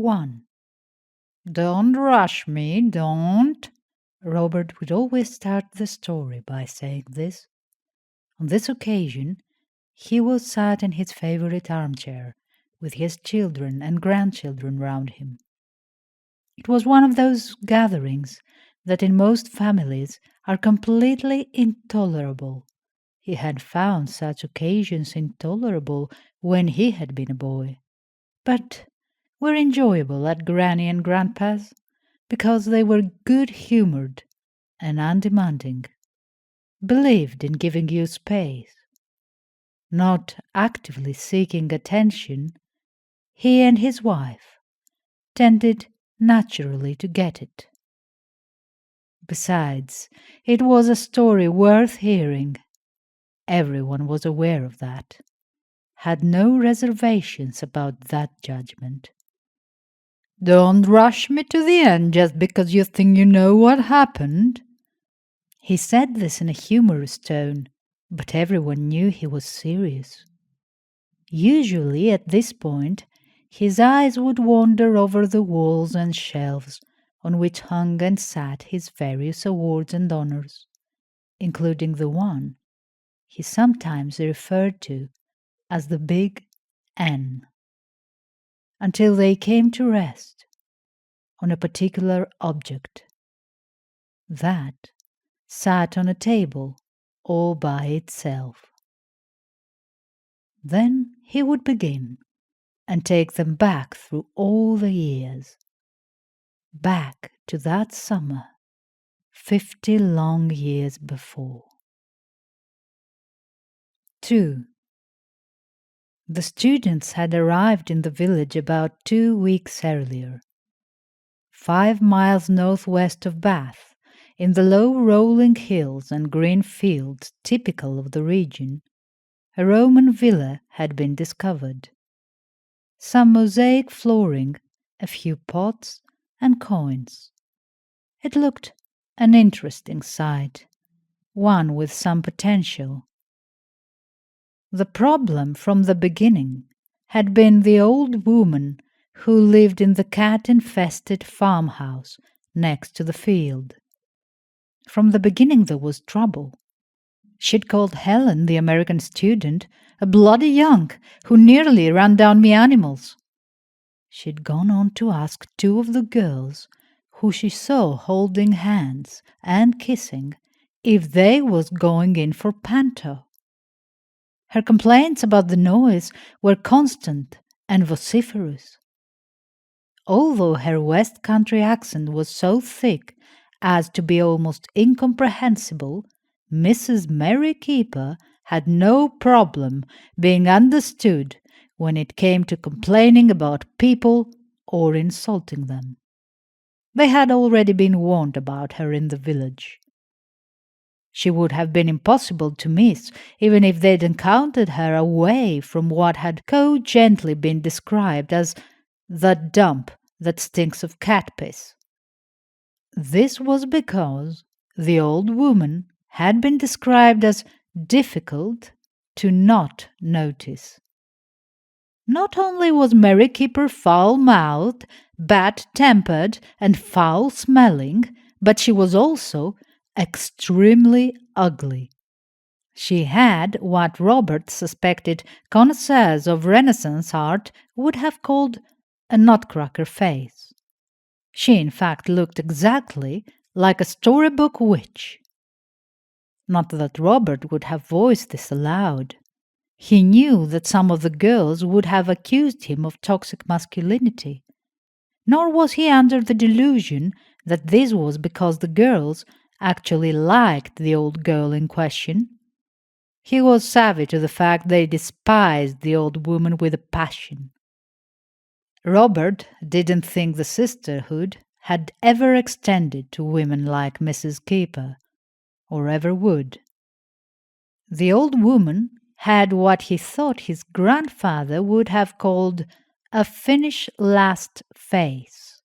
1. "Don't rush me, don't." Robert would always start the story by saying this. On this occasion, he was sat in his favorite armchair, with his children and grandchildren round him. It was one of those gatherings that in most families are completely intolerable. He had found such occasions intolerable when he had been a boy, but were enjoyable at Granny and Grandpa's because they were good-humoured and undemanding, believed in giving you space, not actively seeking attention. He and his wife tended naturally to get it. Besides, it was a story worth hearing. Everyone was aware of that, had no reservations about that judgment. "Don't rush me to the end just because you think you know what happened." He said this in a humorous tone, but everyone knew he was serious. Usually at this point, his eyes would wander over the walls and shelves on which hung and sat his various awards and honors, including the one he sometimes referred to as the Big N, until they came to rest on a particular object that sat on a table all by itself. Then he would begin and take them back through all the years, back to that summer 50 long years before. 2. The students had arrived in the village about 2 weeks earlier. 5 miles northwest of Bath, in the low rolling hills and green fields typical of the region, a Roman villa had been discovered. Some mosaic flooring, a few pots and coins. It looked an interesting sight, one with some potential. The problem from the beginning had been the old woman who lived in the cat-infested farmhouse next to the field. From the beginning there was trouble. She'd called Helen, the American student, a bloody Yank who nearly ran down me animals. She'd gone on to ask 2 of the girls, who she saw holding hands and kissing, if they was going in for panto. Her complaints about the noise were constant and vociferous. Although her West Country accent was so thick as to be almost incomprehensible, Mrs. Mary Keeper had no problem being understood when it came to complaining about people or insulting them. They had already been warned about her in the village. She would have been impossible to miss, even if they'd encountered her away from what had so gently been described as the dump that stinks of cat piss. This was because the old woman had been described as difficult to not notice. Not only was Mary Keeper foul-mouthed, bad-tempered, and foul-smelling, but she was also extremely ugly. She had what Robert suspected connoisseurs of Renaissance art would have called a nutcracker face. She in fact looked exactly like a storybook witch. Not that Robert would have voiced this aloud. He knew that some of the girls would have accused him of toxic masculinity. Nor was he under the delusion that this was because the girls actually liked the old girl in question. He was savvy to the fact they despised the old woman with a passion. Robert didn't think the sisterhood had ever extended to women like Mrs. Keeper, or ever would. The old woman had what he thought his grandfather would have called a Finnish last face,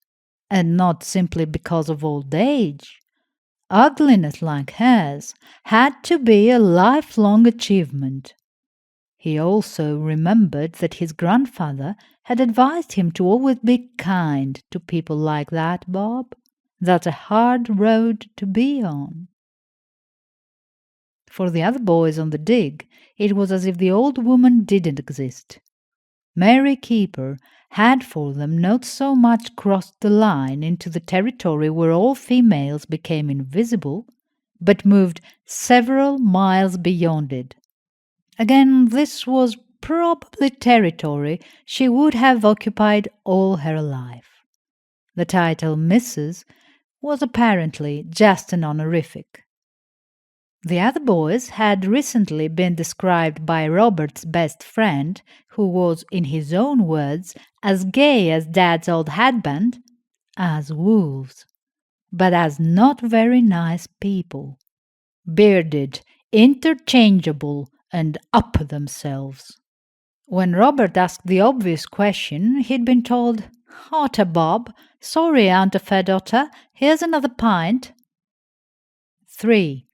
and not simply because of old age. Ugliness like hers had to be a lifelong achievement. He also remembered that his grandfather had advised him to always be kind to people like that, Bob. That's a hard road to be on. For the other boys on the dig, it was as if the old woman didn't exist. Mary Keeper had for them not so much crossed the line into the territory where all females became invisible, but moved several miles beyond it. Again, this was probably territory she would have occupied all her life. The title Mrs. was apparently just an honorific. The other boys had recently been described by Robert's best friend, who was, in his own words, as gay as Dad's old headband, as wolves, but as not very nice people. Bearded, interchangeable, and up themselves. When Robert asked the obvious question, he'd been told, "Otter Bob, sorry, Aunt Fedota, here's another pint." 3.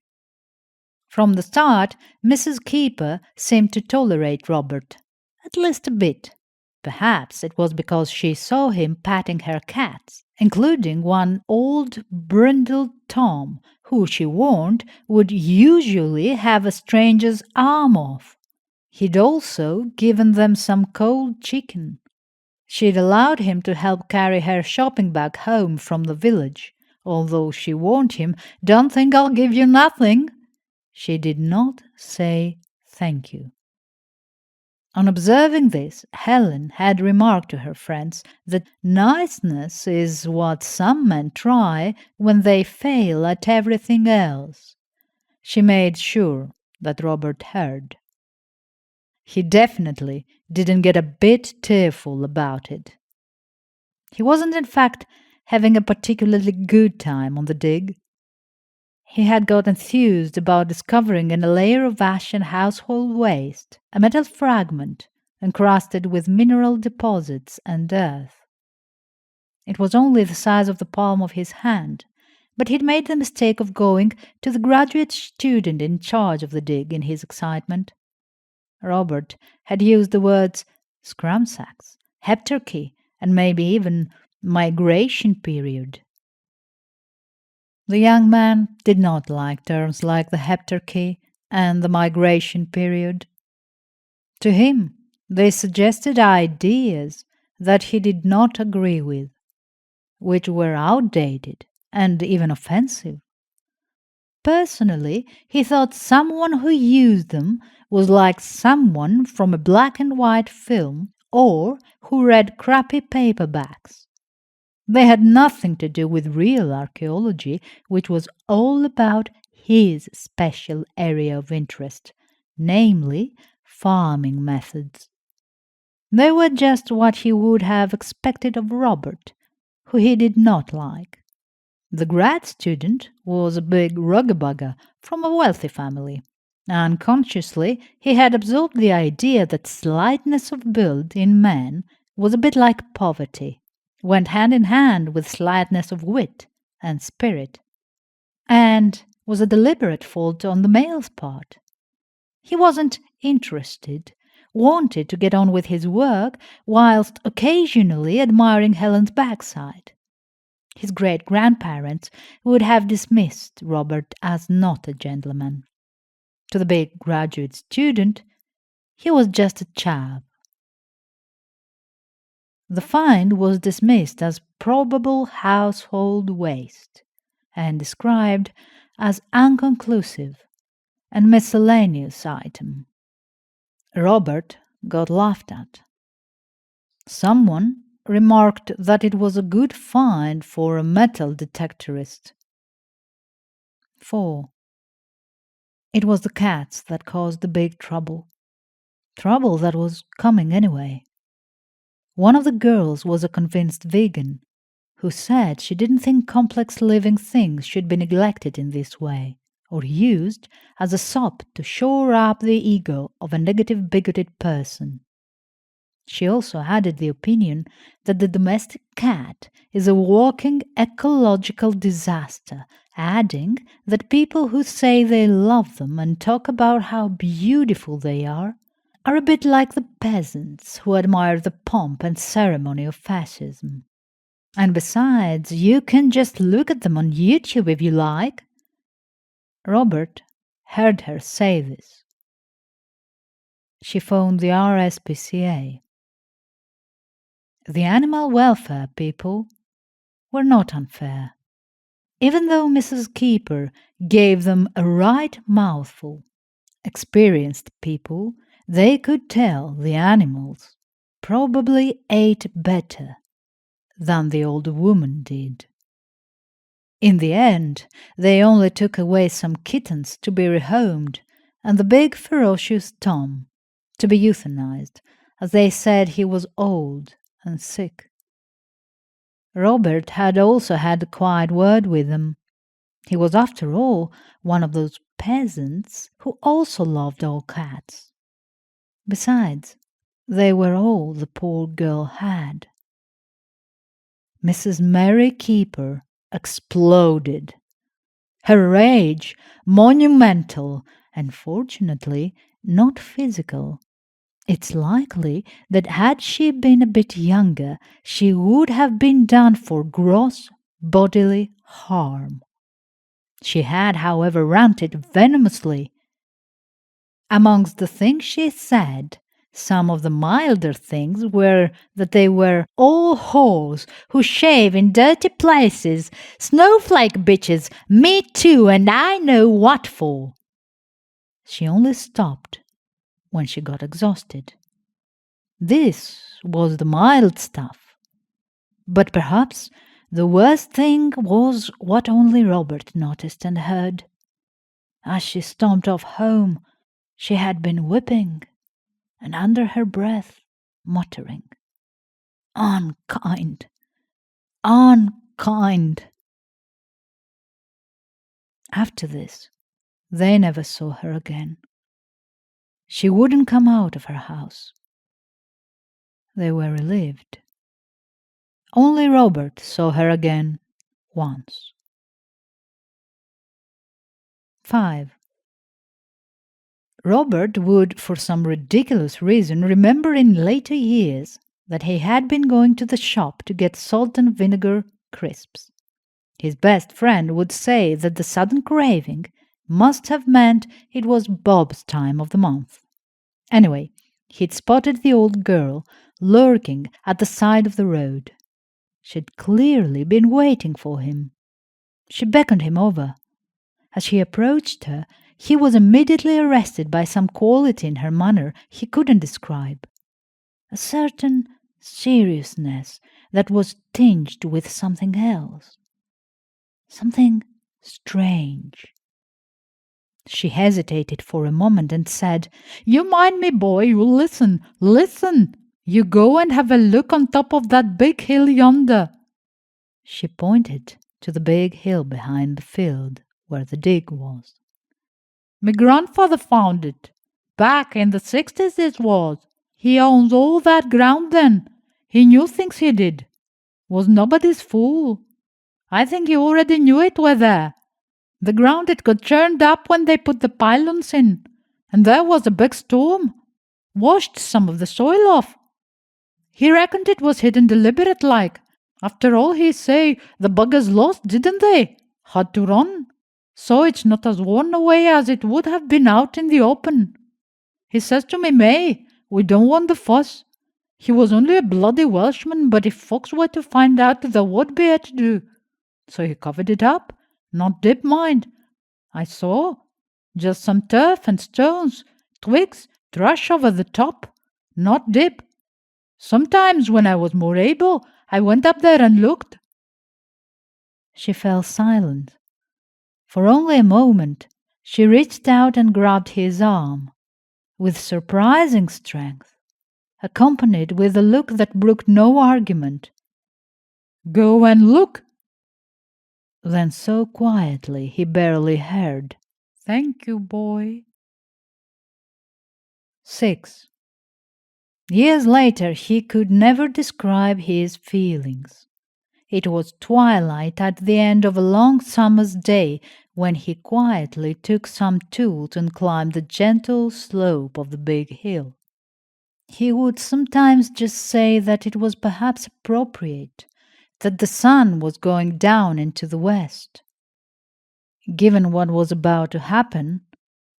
From the start, Mrs. Keeper seemed to tolerate Robert, at least a bit. Perhaps it was because she saw him patting her cats, including one old brindled Tom, who she warned would usually have a stranger's arm off. He'd also given them some cold chicken. She'd allowed him to help carry her shopping bag home from the village, although she warned him, "Don't think I'll give you nothing." She did not say thank you. On observing this, Helen had remarked to her friends that niceness is what some men try when they fail at everything else. She made sure that Robert heard. He definitely didn't get a bit tearful about it. He wasn't, in fact, having a particularly good time on the dig. He had got enthused about discovering in a layer of ash and household waste a metal fragment encrusted with mineral deposits and earth. It was only the size of the palm of his hand, but he'd made the mistake of going to the graduate student in charge of the dig in his excitement. Robert had used the words scrum-sacks, heptarchy, and maybe even migration period. The young man did not like terms like the heptarchy and the migration period. To him, they suggested ideas that he did not agree with, which were outdated and even offensive. Personally, he thought someone who used them was like someone from a black and white film or who read crappy paperbacks. They had nothing to do with real archaeology, which was all about his special area of interest, namely farming methods. They were just what he would have expected of Robert, who he did not like. The grad student was a big rugabugger from a wealthy family. Unconsciously, he had absorbed the idea that slightness of build in men was a bit like poverty, went hand in hand with slightness of wit and spirit, and was a deliberate fault on the male's part. He wasn't interested, wanted to get on with his work, whilst occasionally admiring Helen's backside. His great-grandparents would have dismissed Robert as not a gentleman. To the big graduate student, he was just a chap. The find was dismissed as probable household waste and described as unconclusive and miscellaneous item. Robert got laughed at. Someone remarked that it was a good find for a metal detectorist. 4. It was the cats that caused the big trouble. Trouble that was coming anyway. One of the girls was a convinced vegan who said she didn't think complex living things should be neglected in this way or used as a sop to shore up the ego of a negative bigoted person. She also added the opinion that the domestic cat is a walking ecological disaster, adding that people who say they love them and talk about how beautiful they are are a bit like the peasants who admire the pomp and ceremony of fascism. And besides, you can just look at them on YouTube if you like. Robert heard her say this. She phoned the RSPCA. The animal welfare people were not unfair. Even though Mrs. Keeper gave them a right mouthful, experienced people, they could tell the animals probably ate better than the old woman did. In the end, they only took away some kittens to be rehomed and the big ferocious Tom to be euthanized, as they said he was old and sick. Robert had also had a quiet word with them. He was, after all, one of those peasants who also loved all cats. Besides, they were all the poor girl had. Mrs. Mary Keeper exploded. Her rage, monumental, and fortunately not physical. It's likely that had she been a bit younger, she would have been done for gross bodily harm. She had, however, ranted venomously. Amongst the things she said, some of the milder things were that they were all whores who shave in dirty places, snowflake bitches, me too, and I know what for. She only stopped when she got exhausted. This was the mild stuff. But perhaps the worst thing was what only Robert noticed and heard. As she stomped off home, she had been whipping, and under her breath muttering, "Unkind, unkind." After this, they never saw her again. She wouldn't come out of her house. They were relieved. Only Robert saw her again once. 5. Robert would, for some ridiculous reason, remember in later years that he had been going to the shop to get salt and vinegar crisps. His best friend would say that the sudden craving must have meant it was Bob's time of the month. Anyway, he'd spotted the old girl lurking at the side of the road. She'd clearly been waiting for him. She beckoned him over. As he approached her, he was immediately arrested by some quality in her manner he couldn't describe. A certain seriousness that was tinged with something else. Something strange. She hesitated for a moment and said, "You mind me, boy, you listen. You go and have a look on top of that big hill yonder." She pointed to the big hill behind the field where the dig was. "Me grandfather found it. Back in the 60s it was. He owns all that ground then. He knew things he did. Was nobody's fool. I think he already knew it were there. The ground it got churned up when they put the pylons in, and there was a big storm. Washed some of the soil off. He reckoned it was hidden deliberate like. After all, he say, the buggers lost, didn't they? Had to run. So it's not as worn away as it would have been out in the open. He says to me, 'May, we don't want the fuss.' He was only a bloody Welshman, but if folks were to find out, there would be it to do. So he covered it up. Not deep, mind. I saw. Just some turf and stones, twigs, thrush over the top. Not deep. Sometimes when I was more able, I went up there and looked." She fell silent. For only a moment, she reached out and grabbed his arm, with surprising strength, accompanied with a look that brooked no argument. "Go and look." Then so quietly he barely heard, "Thank you, boy." 6. Years later he could never describe his feelings. It was twilight at the end of a long summer's day when he quietly took some tools and climbed the gentle slope of the big hill. He would sometimes just say that it was perhaps appropriate, that the sun was going down into the west. Given what was about to happen,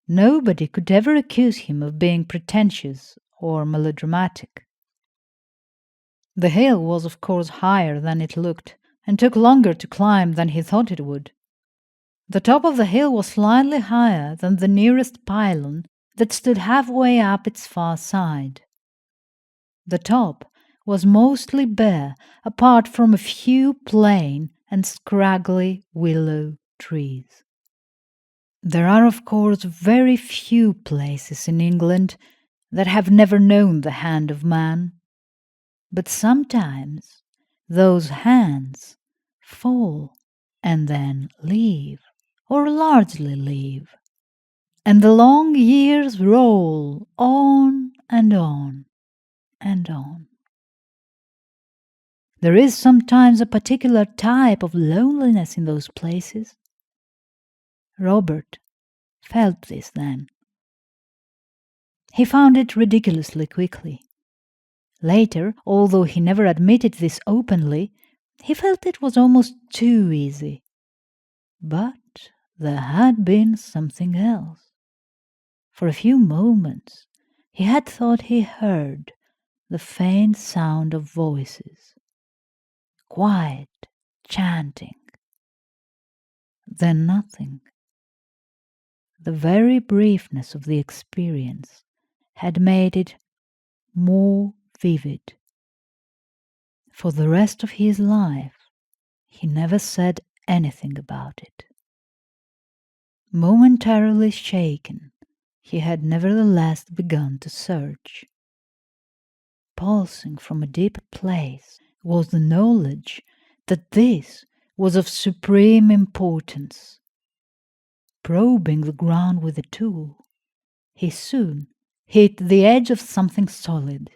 nobody could ever accuse him of being pretentious or melodramatic. The hill was, of course, higher than it looked, and took longer to climb than he thought it would. The top of the hill was slightly higher than the nearest pylon that stood halfway up its far side. The top was mostly bare, apart from a few plain and scraggly willow trees. There are, of course, very few places in England that have never known the hand of man, but sometimes those hands fall and then leave, or largely leave, and the long years roll on and on and on. There is sometimes a particular type of loneliness in those places. Robert felt this then. He found it ridiculously quickly. Later, although he never admitted this openly, he felt it was almost too easy. But there had been something else. For a few moments he had thought he heard the faint sound of voices, quiet chanting. Then nothing. The very briefness of the experience had made it more vivid. For the rest of his life, he never said anything about it. Momentarily shaken, he had nevertheless begun to search. Pulsing from a deep place was the knowledge that this was of supreme importance. Probing the ground with a tool, he soon hit the edge of something solid.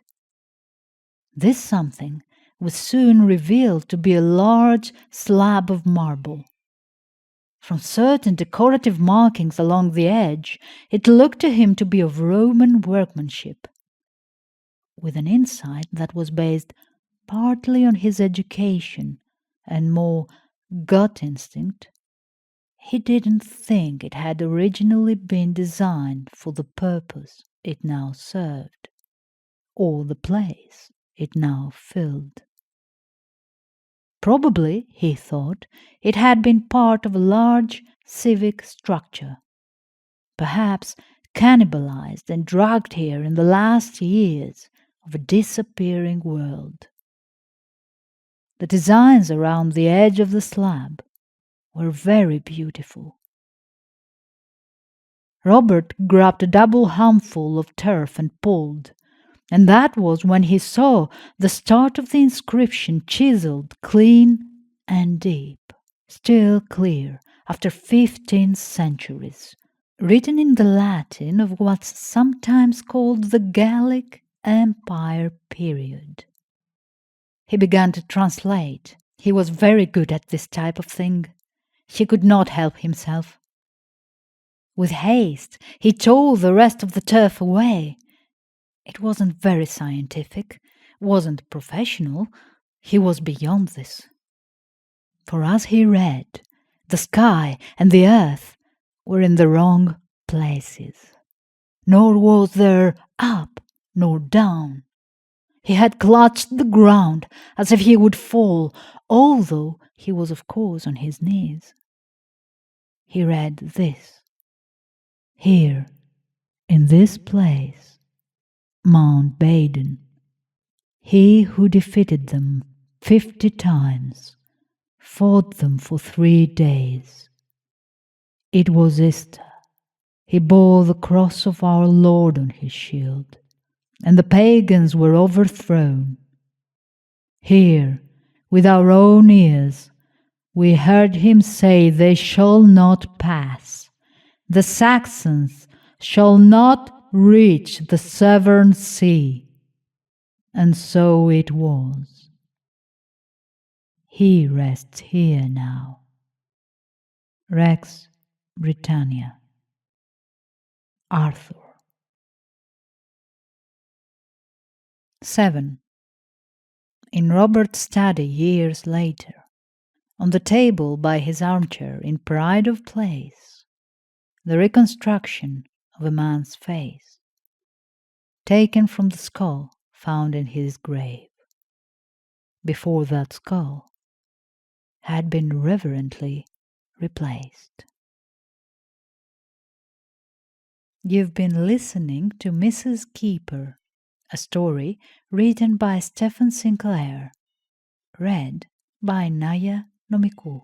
This something was soon revealed to be a large slab of marble. From certain decorative markings along the edge, it looked to him to be of Roman workmanship. With an insight that was based partly on his education and more gut instinct, he didn't think it had originally been designed for the purpose it now served, or the place it now filled. Probably, he thought, it had been part of a large civic structure, perhaps cannibalized and dragged here in the last years of a disappearing world. The designs around the edge of the slab were very beautiful. Robert grabbed a double handful of turf and pulled, and that was when he saw the start of the inscription chiseled clean and deep, still clear after 15 centuries, written in the Latin of what's sometimes called the Gallic Empire period. He began to translate. He was very good at this type of thing. He could not help himself. With haste, he tore the rest of the turf away. It wasn't very scientific, wasn't professional. He was beyond this. For as he read, the sky and the earth were in the wrong places. Nor was there up nor down. He had clutched the ground as if he would fall, although he was of course on his knees. He read this: "Here, in this place, Mount Baden, he who defeated them 50 times, fought them for 3 days. It was Easter. He bore the cross of our Lord on his shield, and the pagans were overthrown. Here, with our own ears, we heard him say, 'They shall not pass. The Saxons shall not reach the Severn Sea.' And so it was. He rests here now. Rex Britannia. Arthur." 7. In Robert's study years later, on the table by his armchair in pride of place, the reconstruction of a man's face, taken from the skull found in his grave. Before that skull had been reverently replaced. You've been listening to Mrs. Keeper, a story written by Stephen Sinclair, read by Naya Nomikou.